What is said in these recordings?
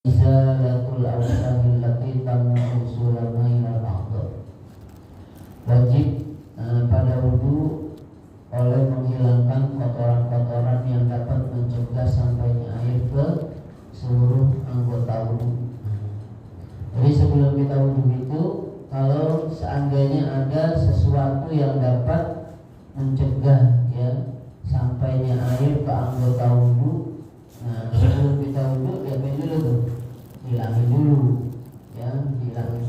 izalatul awsahil lati tamna'u sulama ilal a'dha. Wajib pada wudu oleh menghilangkan kotoran-kotoran yang dapat mencegah sampainya air ke seluruh anggota wudu. Jadi sebelum kita wudu itu, kalau seandainya ada sesuatu yang dapat mencegah ya sampainya air ke anggota wudu, nah sebelum kita wudu diapain dulu tuh? Hilangin dulu, ya hilangin.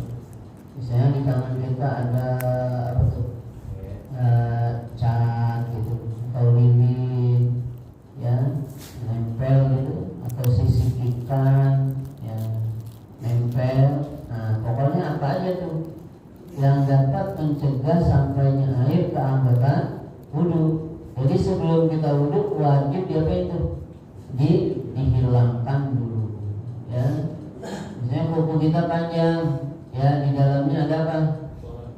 Misalnya di tangan kita ada apa tuh? Cat gitu, atau lilin, ya nempel gitu, atau sisik ikan, ya nempel. Nah pokoknya apa aja tuh yang dapat mencegah sampainya air ke anggota wudu. Jadi sebelum kita wudu wajib diapain tuh? Dihilangkan dulu, ya. Misalnya kuku kita panjang, ya di dalamnya ada apa?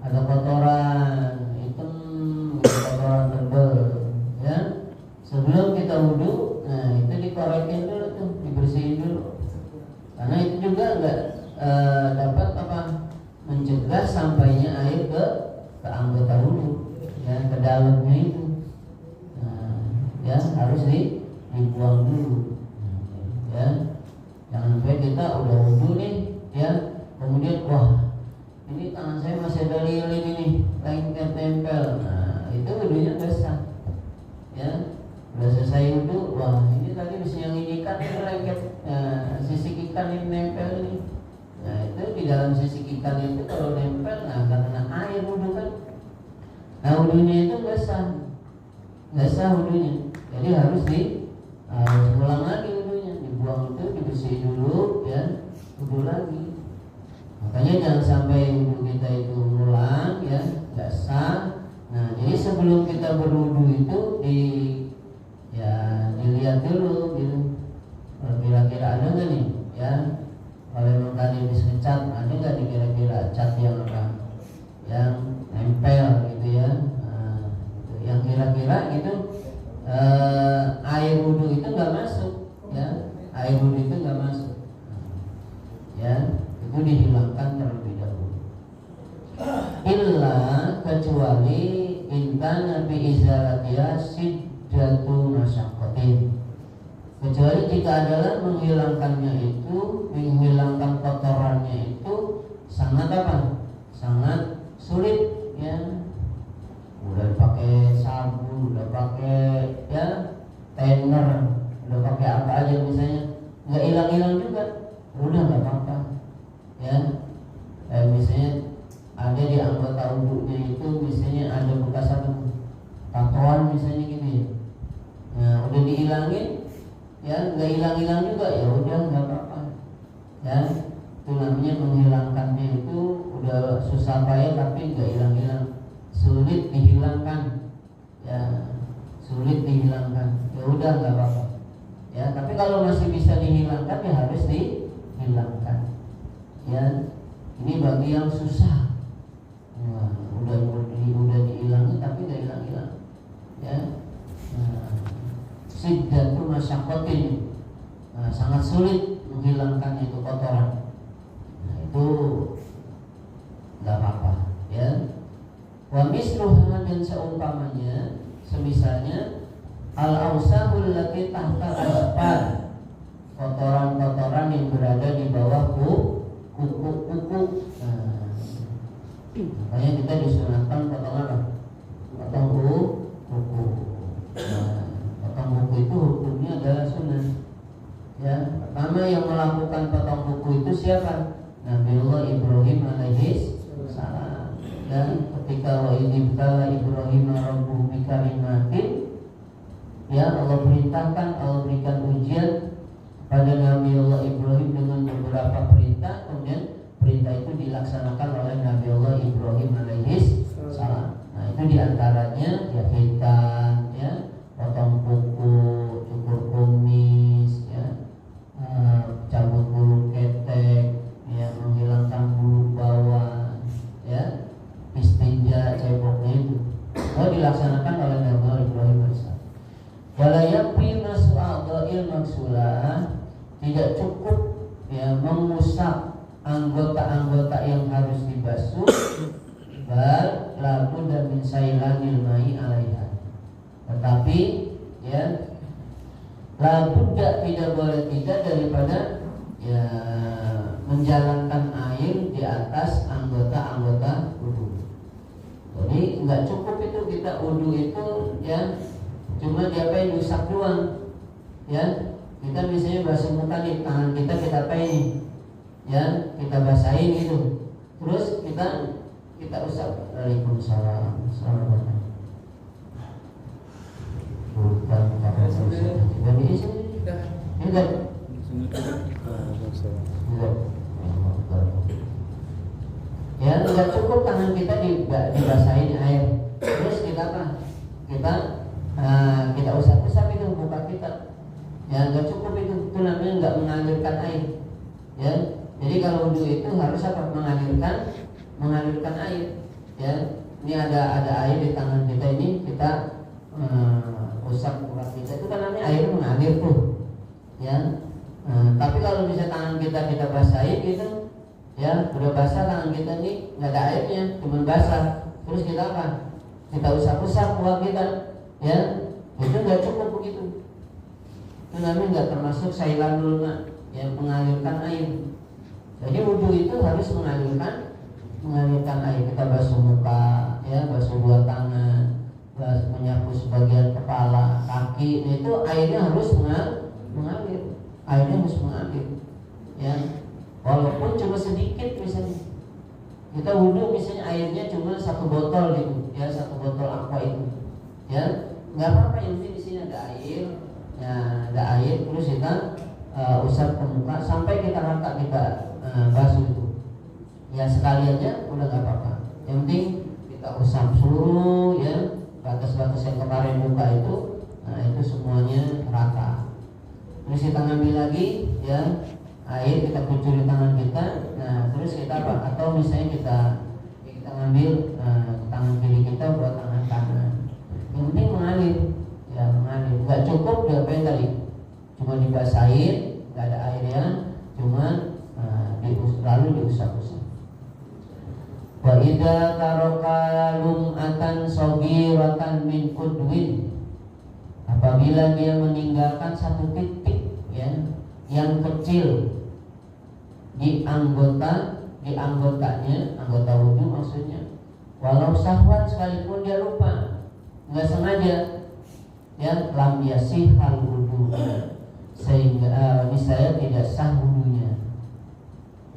Ada kotoran hitam, kotoran tebal, ya. Sebelum kita wudu, nah itu dikorekin dulu tuh, dibersihin dulu. Karena itu juga enggak dapat apa? Mencegah sampainya air ke anggota wudu, ya ke dalamnya itu. Nah, ya harus dibuang dulu, ya. Jangan sampai kita udah wudu nih, ya, kemudian wah ini tangan saya masih ada lilin ini, lengket tempel. Nah itu wudunya nggak sah, ya. Udah selesai wudu, wah ini tadi bisa yang ikan ini lengket, sisik ikan ini nempel ini. Nah itu di dalam sisik ikan itu kalau nempel, nah karena air wudu kan, nah wudunya itu nggak sah wudunya. Jadi harus ulang lagi wudunya, dibuang itu, dibersihin dulu, ya, wudu lagi. Makanya jangan sampai wudu kita itu ngulang, ya, nggak sah. Nah jadi sebelum kita berwudu itu dilihat dulu gitu, kira-kira ada nggak nih, ya. Kalau memang tadi habis ngecat, ada nggak kira-kira cat yang nempel gitu ya, yang kira-kira itu air wudu itu nggak masuk, ya, air wudu itu nggak masuk, ya, itu dihilangkan terlebih dahulu. Illa kecuali intana bi izalatiha siddatu masyaqqatin. Kecuali jika adalah menghilangkan kotorannya itu sangat apa? Sangat sulit, ya. Udah pakai sabun, udah pakai ya thinner, udah pakai apa aja misalnya, nggak hilang-hilang juga, udah nggak apa-apa, ya. Misalnya ada di anggota wudunya itu misalnya ada bekas apa? Tatoan misalnya gitu ya. Nah udah dihilangin, ya nggak hilang-hilang juga, ya udah nggak apa-apa, ya. Itu namanya menghilangkannya itu udah susah payah tapi nggak hilang-hilang, sulit dihilangkan, ya sulit dihilangkan, ya udah nggak apa-apa, ya. Tapi kalau masih bisa dihilangkan ya harus dihilangkan, ya. Ini bagi yang susah, nah, udah dihilangin tapi nggak hilang-hilang, ya. Siddatu masyaqqatin, sangat sulit menghilangkan itu kotoran. Nah itu nggak apa-apa, ya. Wa misluha, dan seumpamanya, semisalnya al-awsahul lati tahta al-asfal, kotoran-kotoran yang berada di bawah kuku. Makanya kita disunahkan potong kuku. Potong kuku itu hukumnya adalah sunnah, ya. Pertama yang melakukan potong kuku itu siapa? Nabiullah Ibrahim alaihi salam. Dan ketika wa idibtala Ibrahim rabbuhu bikalimatin, ya Allah perintahkan, Allah berikan ujian pada Nabiullah Ibrahim dengan beberapa perintah, kemudian perintah itu dilaksanakan oleh Nabiullah Ibrahim alaihi salam. Nah itu diantaranya ya hitam, ya, potong kuku, cukur kumis, ya, cabut bulu ketek, ya, menghilangkan bulu bawah, ya, istinja, ceboknya itu, dilaksanakan oleh Nabiullah Ibrahim alaihi salam. Wala yakfi mas'adha'il maksulah, tidak cukup anggota-anggota yang harus dibasuh, bal labu dan min sailanil mai alaiha. Tetapi ya labu tidak boleh tidak daripada ya menjalankan air di atas anggota-anggota wudu. Jadi nggak cukup itu kita wudu itu ya cuma diapain diusap doang. Ya, kita misalnya basuh muka nih, tangan kita apain? Ya, kita basahin gitu. Terus kita usap. Waalaikumsalam. Assalamualaikum. Bukan karena sudah diisi. Enggak. Ya, enggak cukup tangan kita dibasahin air. Terus kita apa? Kita usap-usap itu muka kita. Ya, enggak cukup itu namanya enggak mengalirkan air. Ya, jadi kalau wudu itu harus apa? Mengalirkan air. Ya, ini ada air di tangan kita ini, kita usap muka kita itu kan namanya air mengalir tuh. Ya, tapi kalau misalnya tangan kita basahin gitu, ya udah basah tangan kita ini nggak ada airnya, cuma basah. Terus kita apa? Kita usap-usap muka kita, ya itu nggak cukup begitu. Itu namanya nggak termasuk sailan luna yang mengalirkan air. Jadi wudu itu harus mengalirkan air. Kita basuh muka, ya basuh dua tangan, menyapu sebagian kepala, kaki, itu airnya harus mengalir. Airnya harus mengalir. Ya, walaupun cuma sedikit misalnya. Kita wudu misalnya airnya cuma 1 botol gitu, ya 1 botol aqua itu. Ya, nggak apa-apa yang penting di sini ada air. Ya, ada air terus kita usap ke muka sampai kita rata kita basuh itu. Ya sekali aja udah nggak apa-apa. Yang penting kita usap seluruh ya batas-batas yang kemarin muka itu, nah itu semuanya rata. Terus kita ngambil lagi ya air, kita kucuri tangan kita. Nah terus kita apa? Atau misalnya kita ngambil tangan kiri kita buat tangan kanan. Yang penting mengalir, ya mengalir. Nggak cukup diapain tadi? Cuma dibasahin, nggak ada airnya, cuma lalu diusap-usap. Wa idza taraka lum'atan saghiratan min qudwin, apabila dia meninggalkan satu titik ya yang kecil di anggotanya, anggota wudu maksudnya, walau sahwan sekalipun dia lupa, nggak sengaja, ya lam yasihhal wudu, sehingga misalnya tidak sah wudunya.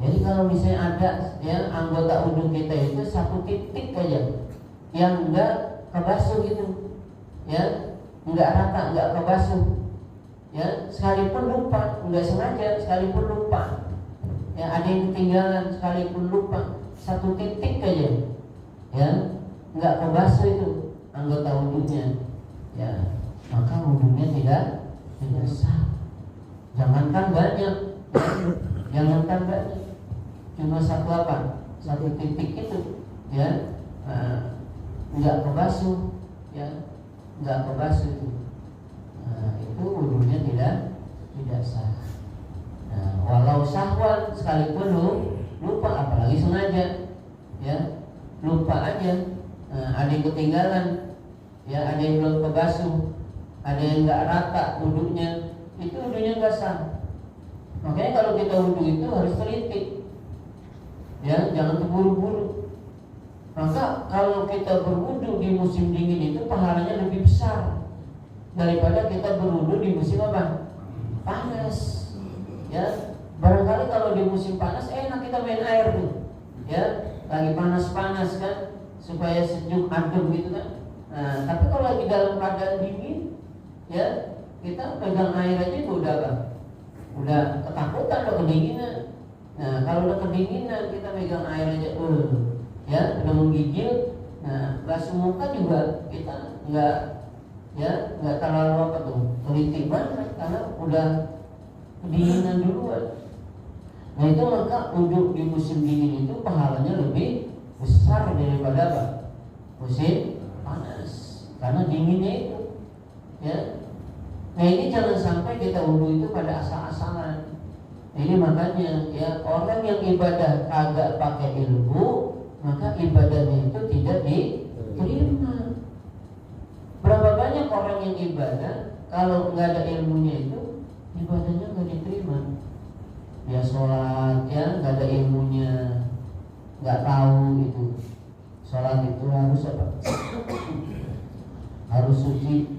Jadi kalau misalnya ada ya anggota wudu kita itu satu titik aja yang enggak kebasuh gitu, ya enggak rata, enggak kebasuh, ya sekalipun lupa, enggak sengaja sekalipun lupa, ya ada yang ketinggalan sekalipun lupa, satu titik aja, ya enggak kebasuh itu anggota wudunya, ya maka wudunya tidak sah. Jangankan banyak, jangankan banyak. Cuma satu titik itu ya nggak kebasuh, ya nggak kebasuh itu, itu wudunya tidak sah. Walau sahwan sekalipun lupa, apalagi sengaja, ya lupa aja, ada yang ketinggalan, ya ada yang belum kebasuh, ada yang nggak rata wudunya, itu wudunya nggak sah. Makanya kalau kita wudu itu harus teliti. Ya, jangan terburu-buru. Maka kalau kita berwudu di musim dingin itu pahalanya lebih besar daripada kita berwudu di musim apa? Panas. Ya, barangkali kalau di musim panas enak kita main air tuh. Ya, lagi panas-panas kan, supaya sejuk adem gitu kan. Nah, tapi kalau lagi dalam keadaan dingin, ya kita pegang air aja itu udah apa? Udah ketakutan, udah kedinginan. Nah, kalau udah kedinginan kita megang air aja, ya udah menggigil. Nah, basuh muka juga kita nggak terlalu apa tuh, teliti banget karena udah kedinginan duluan. Nah itu maka wudu di musim dingin itu pahalanya lebih besar daripada apa? Musim panas, karena dinginnya itu, ya. Nah ini jangan sampai kita wudu itu pada asal-asalan. Ini makanya ya, orang yang ibadah agak pakai ilmu, maka ibadahnya itu tidak diterima. Berapa banyak orang yang ibadah kalau nggak ada ilmunya itu ibadahnya nggak diterima. Dia sholat ya nggak ada ilmunya, nggak tahu itu sholat itu harus apa? Harus suci,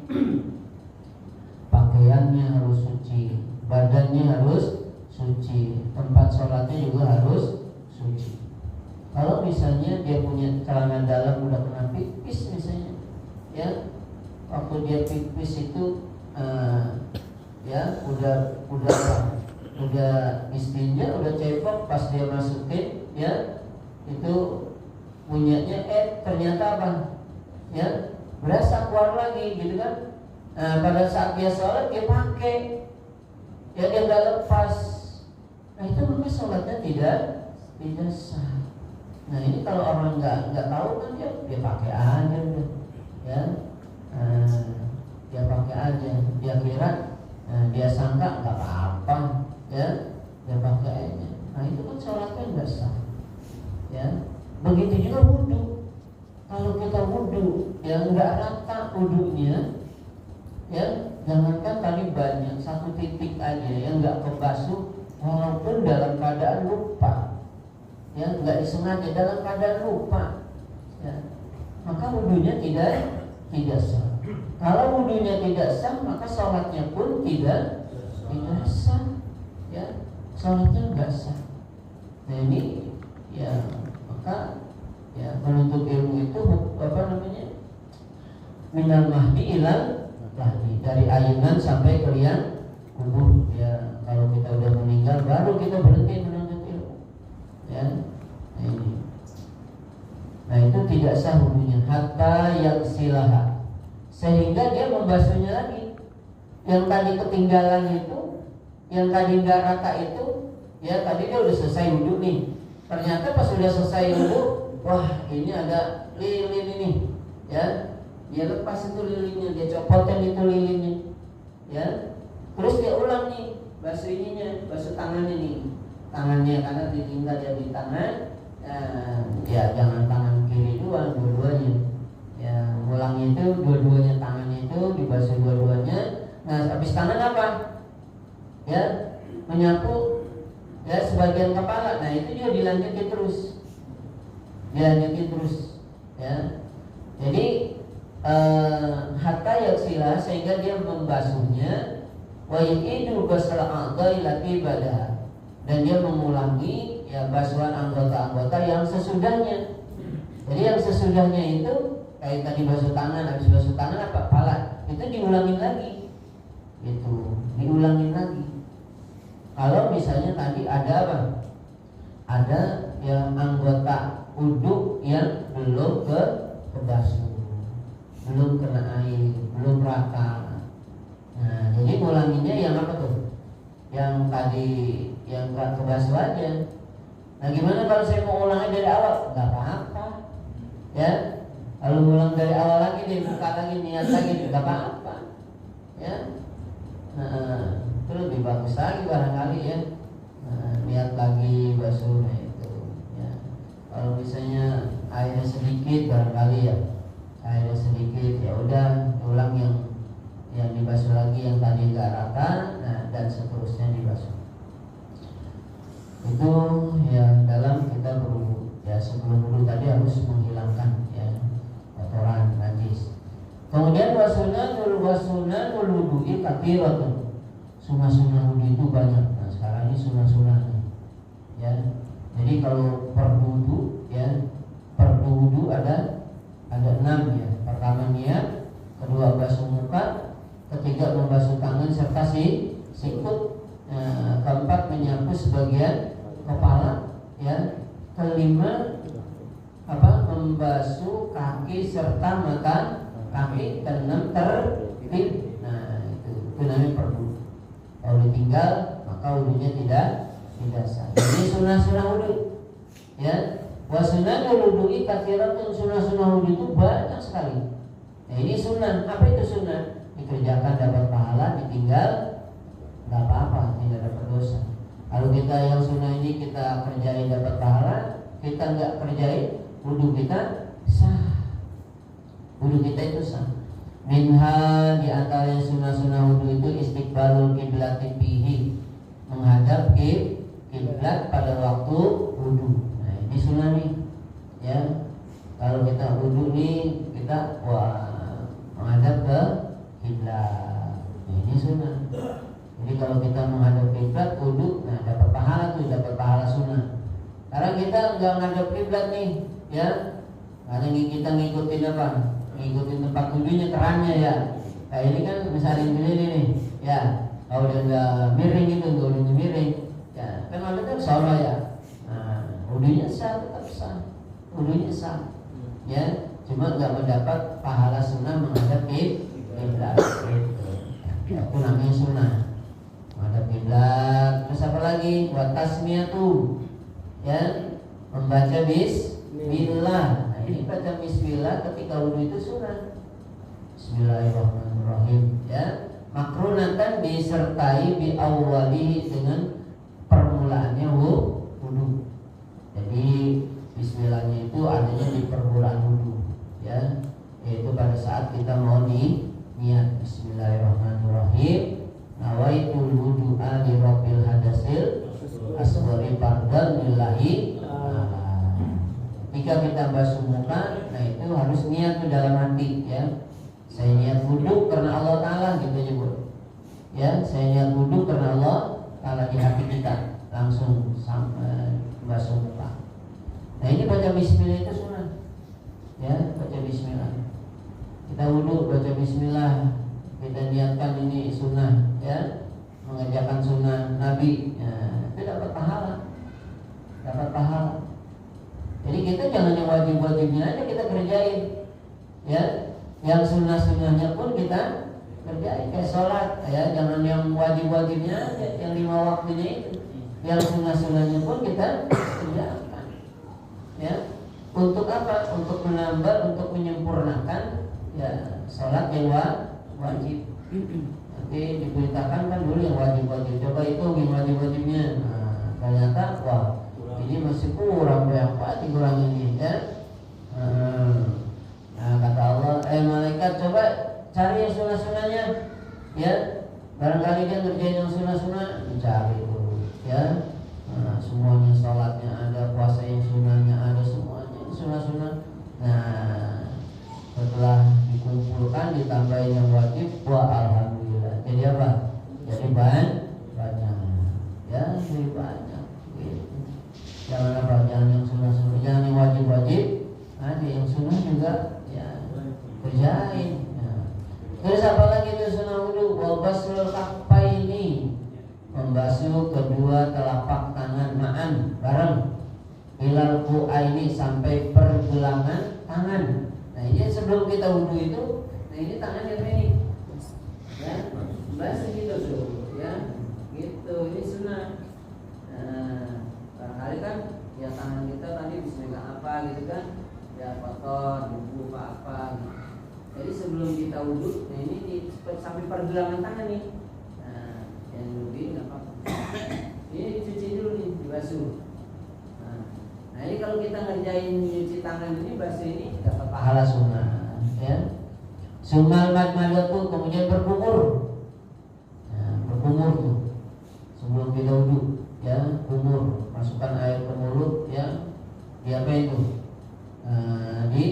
pakaiannya harus suci, badannya harus suci, tempat sholatnya juga harus suci. Kalau misalnya dia punya celana dalam udah kena pipis misalnya, ya waktu dia pipis itu ya udah istinja, udah cebok, pas dia masukin ya itu punyanya ternyata apa? Ya berasa keluar lagi gitu kan. Nah pada saat dia sholat dia pakai, ya dia nggak lepas. Nah itu maka sholatnya tidak sah. Nah ini kalau orang nggak tahu kan dia pakai aja udah, ya dia pakai aja, dia kira dia sangka nggak apa-apa, ya dia pakai aja. Nah itu kan sholatnya nggak sah, ya. Begitu juga wudhu. Kalau kita wudhu yang nggak rata wudhunya, ya jangankan tadi banyak, satu titik aja yang nggak kebasuh, walaupun dalam keadaan lupa, ya nggak disengaja dalam keadaan lupa, ya maka wudhunya tidak sah. Kalau wudhunya tidak sah, maka sholatnya pun tidak sah, ya sholatnya nggak sah. Nah ini ya maka ya menuntut ilmu itu apa namanya, minal mahdi ilal lahdi, dari ayunan sampai ke liang kubur. Ya kalau kita udah meninggal baru kita berhenti menuntut ilmu, ya. Nah ini, nah itu tidak sah wudhunya hatta yang silaha, sehingga dia membasuhnya lagi. Yang tadi ketinggalan itu, yang tadi nggak rata itu, ya tadi dia udah selesai wudhu nih. Ternyata pas sudah selesai wudhu, wah ini ada lilin ini, ya dia lepas itu lilinnya, dia copotin itu lilinnya, ya. Terus dia ulang nih basuh ininya, basuh tangannya nih, tangannya karena ditinggal dia di tangan, ya jangan tangan kiri doang, dua-duanya. Ya ulangnya itu dua-duanya, tangannya itu dibasuh dua-duanya. Nah habis tangan apa? Ya menyapu ya sebagian kepala. Nah itu juga dilanjutin terus, ya. Jadi hatta yaksila, sehingga dia membasuhnya, wa yu'idu ghusl a'dha'i lati bada, dan dia mengulangi ya basuhan anggota-anggota yang sesudahnya. Jadi yang sesudahnya itu kayak tadi basuh tangan, habis basuh tangan apa? Kepala. Itu diulangin lagi. Itu diulangin lagi. Kalau misalnya tadi ada apa? Ada yang anggota wudu yang belum kebasuh, belum kena air, belum rata. Nah, jadi ngulanginnya yang apa tuh? Yang tadi yang gak kebasuh aja. Nah, gimana kalau saya mau ulangnya dari awal? Gak apa-apa, ya. Kalau ulang dari awal lagi, dibuka lagi, niat lagi, gak apa-apa, ya. Nah, itu lebih bagus lagi barangkali, ya. Nah, niat lagi basuhnya itu, ya. Kalau misalnya airnya sedikit barangkali ya, airnya sedikit, ya udah diulang yang dibasuh lagi yang tadi nggak rata, nah dan seterusnya dibasuh. Itu ya dalam kita berwudu, ya sebelum wudu tadi harus menghilangkan ya kotoran najis. Kemudian wasunatul wudu'i katsiratun, sunah-sunah wudu itu banyak. Nah sekarang ini sunah-sunahnya, ya. Jadi kalau perwudu ya, perwudu ada 6 ya. Pertama niat, kedua basuh muka, ketiga membasuh tangan serta sikut, keempat menyapu sebagian kepala, ya. Kelima membasuh kaki serta mata kaki, keenam tertib. Nah itu namanya perwudu. Kalau ditinggal maka wudunya tidak sah. Ini sunah-sunah wudu, ya. Wa sunatul wudu'i katsiratun, sunah-sunah wudu itu banyak sekali. Nah ini sunnah. Apa itu sunnah? Dikerjakan dapat pahala, ditinggal nggak apa-apa, tidak dapat dosa. Kalau kita yang sunnah ini kita kerjain dapat pahala, kita nggak kerjain, wudu kita sah. Wudu kita itu sah. Minha di antara sunnah-sunnah wudu itu istiqbalul kiblat fihi, menghadap kiblat pada waktu wudu. Nah, ini sunnah nih. Ya. Kalau kita wudu nih kita menghadap ke kiblat. Nah, ini sunnah. Jadi kalau kita menghadap kiblat wudu, nah dapat pahala tuh, dapat pahala sunnah. Karena kita nggak menghadap kiblat nih, ya. Karena kita ngikutin apa? Ngikutin tempat wudunya, kerannya ya. Kayak ini kan misalnya ini nih, ya. Kalau dia nggak miring itu, nggak wudunya miring, ya. Kan maksudnya salah ya. Nah, wudunya sah, tetap sah. Wudunya sah, ya. Cuma nggak mendapat pahala sunnah menghadap kiblat. Itu namanya sunnah. Menghadap kiblat. Terus apa lagi? Wa tasmiyatu, ya, membaca bismillah. Nah, ini baca bismillah ketika wudu itu sunnah. Bismillahirrahmanirrahim, ya. Makrunatan disertai bi awwalihi, dengan permulaannya wudu. Jadi bismillahnya itu adanya di permulaan wudu, ya. Yaitu pada saat kita mau niat Bismillahirrahmanirrahim. Nawaitul wudu'a li rabbil hadasil asghari fardhan lillahi. Ketika kita basuh muka, nah itu harus niat tuh dalam hati, ya. Saya niat wudu karena Allah Ta'ala, gitu aja, Bu. Ya, saya niat wudu karena Allah Ta'ala di hati kita, langsung basuh muka. Nah, ini baca bismillah itu sunnah. Ya, baca bismillah. Kita wudu baca bismillah, kita niatkan ini sunnah, ya, mengerjakan sunnah Nabi, ya, itu dapat pahala, dapat pahala. Jadi kita jangan yang wajib-wajibnya aja kita kerjain, ya, yang sunnah-sunnahnya pun kita kerjain, kayak sholat, ya, jangan yang wajib-wajibnya aja, yang 5 waktunya itu, yang sunnah-sunnahnya pun kita kerjakan, ya. Untuk apa? Untuk menambah, untuk menyempurnakan, ya, sholat yang wajib. Nanti diberitakan kan dulu yang wajib-wajib, coba itu yang wajib-wajibnya. Nah, ternyata wah, ini masih kurang, banyak banget kurang ini, ya. Nah, kata Allah, malaikat coba cari yang sunnah-sunnahnya, ya. Barangkali dia ngerjain yang sunnah-sunnah, dicari dulu, ya. Nah, semuanya sholatnya ada, puasa yang sunnahnya ada, semuanya sunnah-sunnah. Nah, setelah dikumpulkan ditambahin yang wajib, wah alhamdulillah. Jadi apa? Jadi banyak, ya, jadi banyak. Gitu. Jangan apa? Jangan yang sunnah-sunnah, jangan yang wajib-wajib. Ada yang sunnah juga, ya, kerjain. Ya. Terus apa lagi itu sunnah wudu? Wabasul kaffaini, membasuh kedua telapak tangan ma'an, bareng. Ilal ku'aini, sampai pergelangan tangan. Nah, ini sebelum kita wudu itu, nah ini tangannya ini, ya, basuh gitu tuh, ya, gitu. Ini sunnah. Nah, barangkali kan, ya tangan kita tadi bisa megang apa gitu kan, ya kotor, debu apa gitu. Jadi sebelum kita wudu, nah ini sampai pergelangan tangan nih. Nah, yang lebih nggak apa-apa. Ini dicuci dulu nih, dibasuh. Nah, ini kalau kita ngerjain nyuci tangan ini, basuh ini, dapat pahala sunnah, ya. Sunnah madmadatu, kemudian berkumur. Nah, berkumur tuh sebelum kita wudu, ya, kumur, masukkan air ke mulut, ya. Di apa itu? Di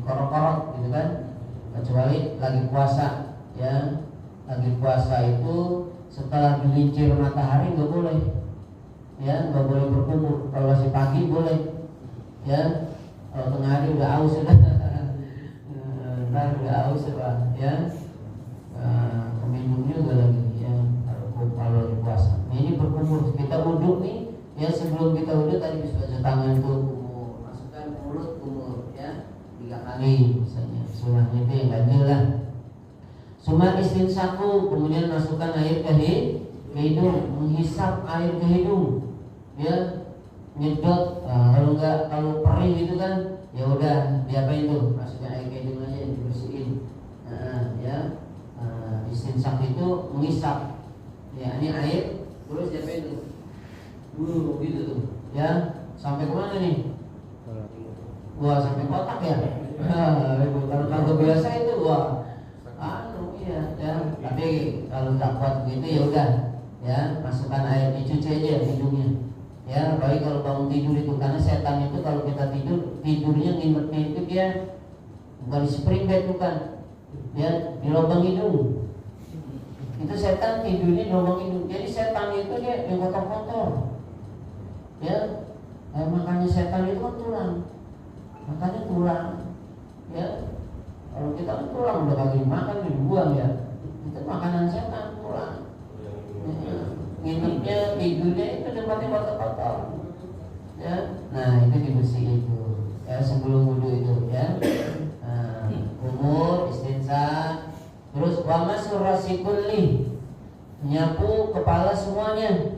korok-korok, gitu kan. Kecuali lagi puasa, ya. Lagi puasa itu setelah gelincir matahari nggak boleh, ya, nggak boleh berkumur. Kalau masih pagi boleh, ya. Kalau tengah hari udah aus sudah, ntar udah aus ya. Minum juga lagi, ya. Kalau di puasa, nah, ini berkumur. Kita wudhu nih, ya, sebelum kita wudhu tadi bisa baca tangan tuh kumur, masukkan ke mulut kumur, ya, 3 kali misalnya. Sunnahnya itu yang ganjil lah. Suma istinsaku, kemudian masukkan air ke hidung, menghisap air ke hidung, ya, nyedot. Kalau perih gitu kan, ya udah diapain tuh, masuknya air ke hidung aja, dibersihin. Ya, istinsak itu menghisap, ya, ini air, terus diapain tuh, gitu tuh, ya sampai kemana nih? Wah sampai kotak ya. Kalau kagak biasa itu wah, iya ya. Tapi kalau nggak kuat begitu ya udah, ya masukkan air dicuci aja hidungnya. Ya, baik kalau bangun tidur itu karena setan itu kalau kita tidurnya nginepnya itu dia bukan di spring bed bukan, ya di lubang hidung. Itu setan tidurnya di lubang hidung. Jadi setan itu dia yang kotor-kotor. Ya, makanya setan itu kan tulang. Makanya tulang. Ya, kalau kita kan tulang udah kagak dimakan dibuang ya. Itu makanan setan tulang. Ya, nginepnya tidurnya itu tempatnya kotor-kotor. Ya, nah itu dibersihin itu. Ya sebelum wudu itu ya. Kumur, istinsaq, terus wamasul rasikulli, nyapu kepala semuanya.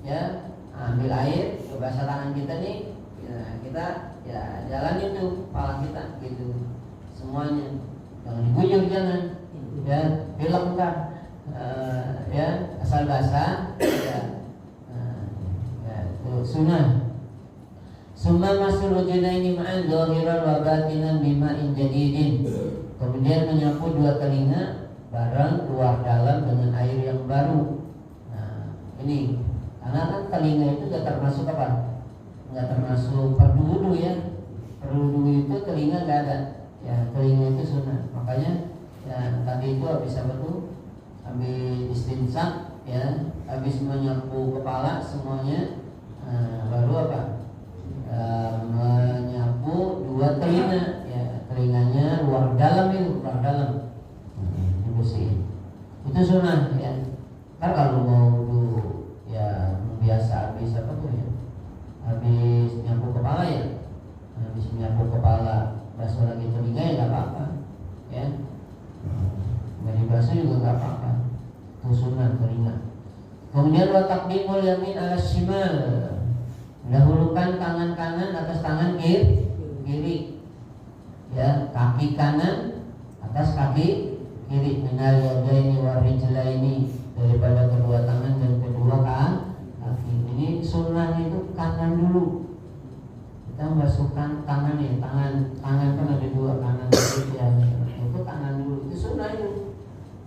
Ya, ambil air, basah tangan kita nih, ya, kita ya jalanin tuh kepala kita gitu semuanya. Jangan diguyur jangan, ya bilang enggak, ya asal basah, ya, ya itu sunnah. Summa masul wajhaini ma'an zahiran wa batinan bima'in jadidin. Kemudian menyapu dua telinga bareng luar dalam dengan air yang baru. Nah, ini karena kan telinga itu tidak termasuk apa? Enggak termasuk fardu wudu ya. Fardu wudu itu telinga enggak ada. Ya, telinga itu sunnah. Makanya ya tadi itu habis apa tuh? Habis istinsaq ya, habis menyapu kepala semuanya, baru apa? Menyapu dua telinga ya, telinganya luar dalam itu, luar dalam dibersihin. Itu sunnah ya. Kan kalau mau wudu ya biasa habis apa tuh ya, habis nyapu kepala ya, habis menyapu kepala basuh lagi telinga ya nggak apa-apa ya, nggak dibasuh juga nggak apa-apa. Itu sunnah telinga. Kemudian wa taqdimul yamin ala shimal, dahulukan tangan kanan atas tangan kiri, ya kaki kanan atas kaki kiri, minal yadaini wa rijlaini, daripada kedua tangan dan kedua kaki. Ini sunnahnya itu kanan dulu. Kita masukkan tangan ya, tangan kan ada dua, kanan kiri ya, itu kanan dulu. Itu sunnah itu.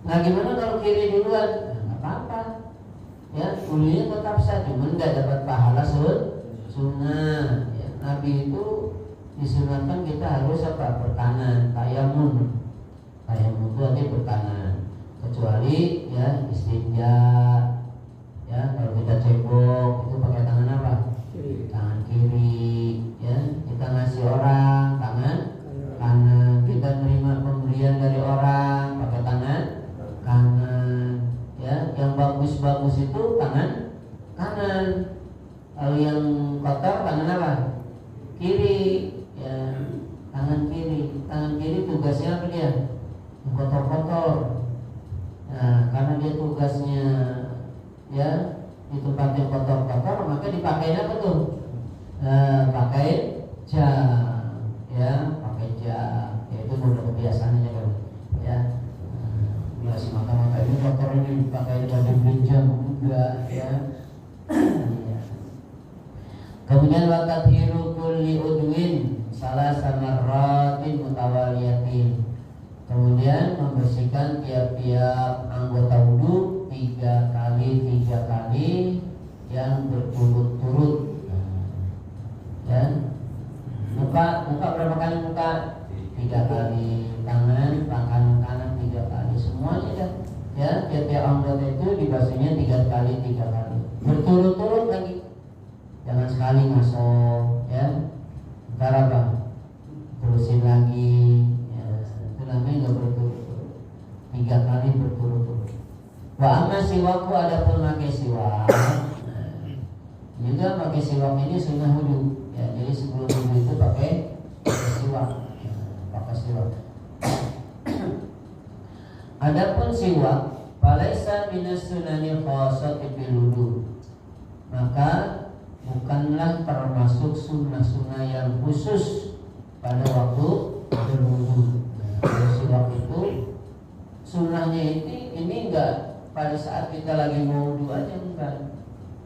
Nah gimana kalau kiri duluan? Nggak apa-apa. Ya, dulunya tetap sah, cuman nggak dapat pahala sunnah ya. Nabi itu disunahkan kita harus apa? Berkanan, tayamun. Tayamun itu artinya berkanan. Kecuali ya istinja, ya kalau kita cebok itu pakai tangan apa? Tangan kiri. Ya, kita ngasih orang tangan kanan. Kita nerima pemberian dari orang pakai tangan kanan. Ya, yang bagus-bagus itu tangan kanan. Kalau yang kotor tangan apa? Kiri, ya tangan kiri. Tangan kiri tugasnya apa dia? Kotor-kotor. Nah, karena dia tugasnya ya di tempat yang kotor-kotor, maka dipakai apa tuh? Pakai jam, ya pakai jam. Ya itu udah kebiasaannya kan, ya. Biasa mata-mata ini kotor ini pakai jam juga, ya. Kemudian wakat hiru kulli udwin salah samarratin mutawaliyatin. Kemudian membersihkan tiap-tiap anggota wudu 3 kali yang berturut-turut. Ya. Muka berapa kali muka? 3 kali. Tangan kanan 3 kali. Semuanya ya. Ya, tiap-tiap anggota itu dibasuhnya 3 kali. Berturut-turut lagi. Jangan sekali masuk, ya. Ntar apa? Terusin lagi, ya. Itu namanya nggak berturut-turut. 3 kali berturut-turut. Wa amma siwaku, adapun pakai siwak. Juga pakai siwak ini sunnah wudu. Ya, jadi sebelum wudu itu pakai siwak. Pakai siwak. Adapun siwak, falaisa minas sunanil khassati bil wudu. Maka bukanlah termasuk sunnah-sunnah yang khusus pada waktu berwudu. Nah, siwak itu sunnahnya ini enggak pada saat kita lagi mau wudu aja, enggak.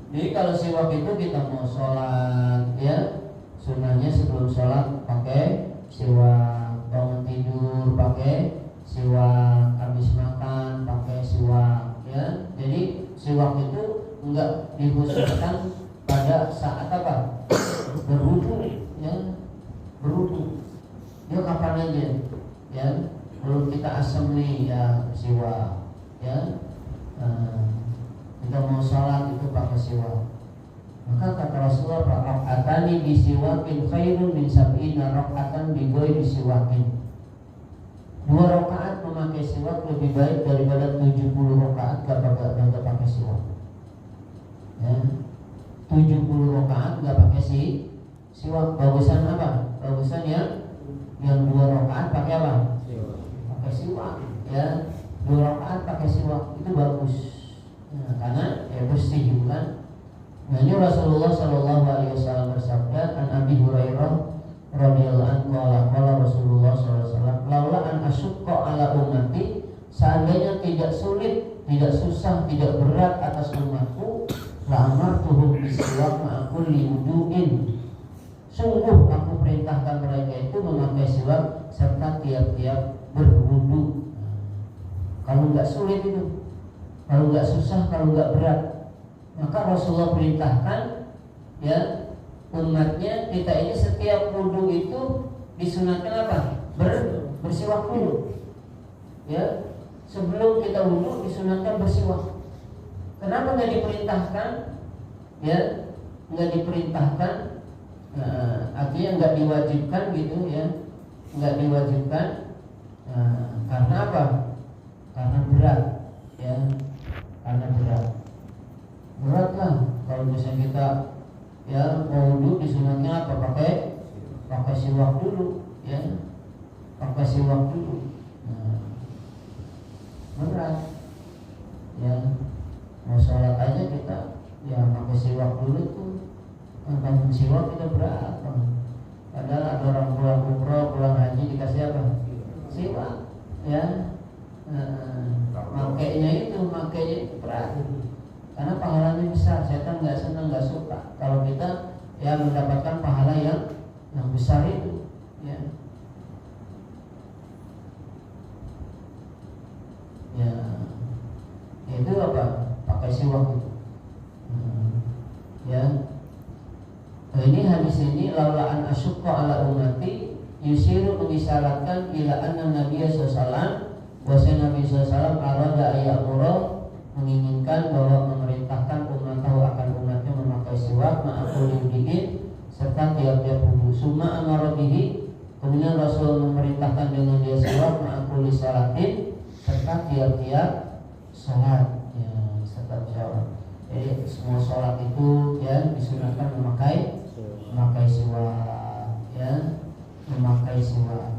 Jadi kalau siwak itu kita mau sholat ya, sunnahnya sebelum sholat pakai siwak, bangun tidur pakai siwak, habis makan pakai siwak ya. Jadi siwak itu enggak dikhususkan pada saat apa? Berwudu ya, berwudu. Dia kapan aja ya. Kalau kita asam nih ya siwak ya. Kita mau sholat itu pakai siwak. Maka kata Rasulullah, raka'atani bisiwakin khairun min sab'ina raka'atan bi ghairi siwakin. 2 rakaat memakai siwak lebih baik daripada 70 rakaat gak pakai siwak. Ya. 70 rakaat gak pakai siwak. Bagusan apa? Bagusan yang 2 rakaat pakai apa? Pakai siwak. Ya, 2 rakaat pakai siwak itu bagus. Nah, karena ya bersih kan. Nah, ini Rasulullah Shallallahu Alaihi Wasallam bersabda, an Abi Hurairah radhiyallahu anhu qala Rasulullah sallallahu alaihi wasallam, laula an asyqa ala ummati, seandainya tidak sulit, tidak susah, tidak berat atas umatku, la amartuhum bisiwak ma'a kulli wudu'in. Sungguh aku perintahkan mereka itu memakai siwak serta tiap-tiap berwudu. Kalau enggak sulit itu, kalau enggak susah, kalau enggak berat, maka Rasulullah perintahkan ya umatnya kita ini setiap wudu itu disunatkan apa? Bersiwak dulu. Ya, sebelum kita wudu disunatkan bersiwak. Kenapa nggak diperintahkan? Ya, nggak diperintahkan. Artinya nggak diwajibkan gitu ya, nggak diwajibkan. Karena apa? Karena berat. Ya, karena berat. Berat lah kalau misalnya kita ya mau wudu disunatnya apa? Pakai siwak dulu ya, pakai siwak dulu. Berat ya, mau sholat aja kita ya pakai siwak dulu tuh. Tentang siwak kita berapa? Padahal ada orang pulang umroh, pulang haji dikasih apa? Siwak ya. Makainya itu berat. Karena pahalanya besar. Setan nggak senang, nggak suka kalau kita ya mendapatkan pahala yang besar itu. Ya, ya itu apa? Pakai siwak itu. Ya. Nah, ini hadis ini laulaan asyqa ala ummati yusiru mengisyaratkan ila anna Nabi sallallahu alaihi wasallam bahwa Nabi sallallahu alaihi wasallam arada ayamura menginginkan bahwa memerintahkan ummatahu akan umatnya memakai siwak ma'akul yudiin serta tiap-tiap wudu. Summa amara bihi, kemudian Rasul memerintahkan dengan dia siwak ma'akul salatin serta tiap-tiap salat ya, serta salat. Jadi semua salat itu ya disunahkan memakai siwak ya, memakai siwak.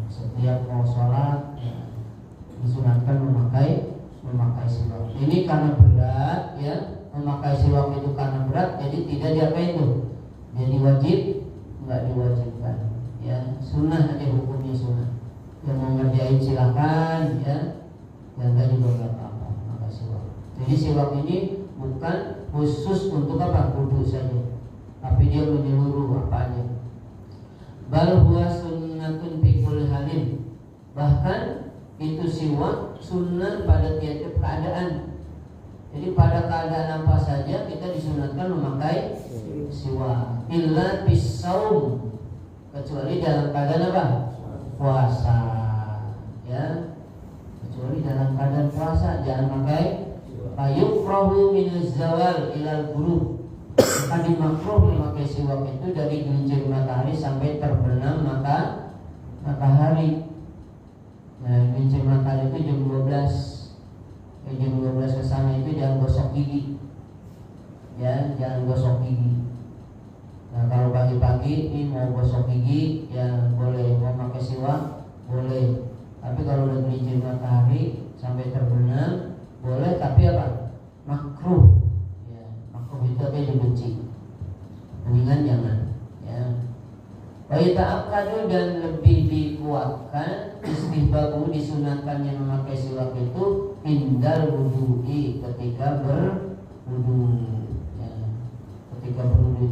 Setiap mau salat ya, disunahkan memakai siwak. Ini karena berat ya, memakai siwak itu karena berat, jadi tidak diapa itu, jadi wajib, nggak diwajibkan ya, sunnah aja hukumnya sunnah. Yang mau ngerjain silakan ya, yang nggak juga nggak apa-apa memakai siwak. Jadi siwak ini bukan khusus untuk apa? Wudu saja, tapi dia menyeluruh apa aja. Bal huwa sunnatun fi kulli halin, bahkan itu siwak sunnah pada tiap-tiap keadaan. Jadi pada keadaan apa saja kita disunatkan memakai siwak. Illa bisaum, kecuali dalam keadaan apa? Puasa. Ya, kecuali dalam keadaan puasa jangan pakai. Fayukrahu minaz zawal ilal ghurub, akan dimakruh memakai siwak itu dari gelincir matahari sampai terbenam matahari. Nah, gelincir matahari itu jam 12. Jam 12 ke sana itu jangan gosok gigi. Ya, jangan gosok gigi. Nah, kalau pagi-pagi ini mau gosok gigi ya boleh, mau pakai siwak boleh. Tapi kalau udah gelincir matahari sampai terbenam boleh, tapi apa? Makruh. Ya, makruh itu artinya dibenci. Mendingan jangan. Ya. Wa ta'akkadu, dan lebih dikuatkan istihbabu disunatkannya memakai siwak itu indal wudu'i, ketika berwudu. ketika perlu